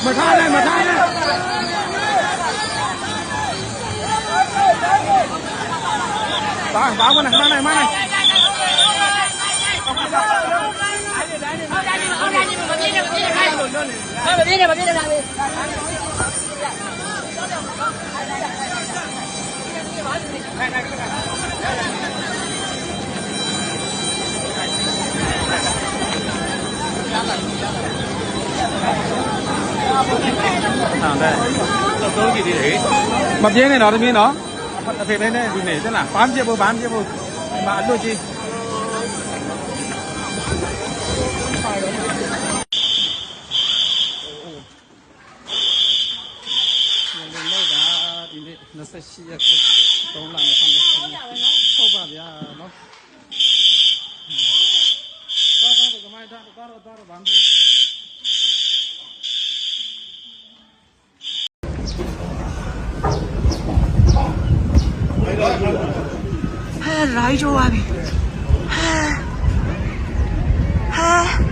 မထားနဲ့ဘာကနဲ့မနိုင်မပြင်းနဲ့တော့တမင်းနော်အဖေပဲနဲ့ဒီနေ့စလားဘာမှပြဖို့ဒီမှာအလွတ်ကြီး28ရက်3လနဲ့ဆောင်တယ်ဟုတ်ပါဗျာနော်တော့ကမိုင်းတော့ဘာမှ来着啊！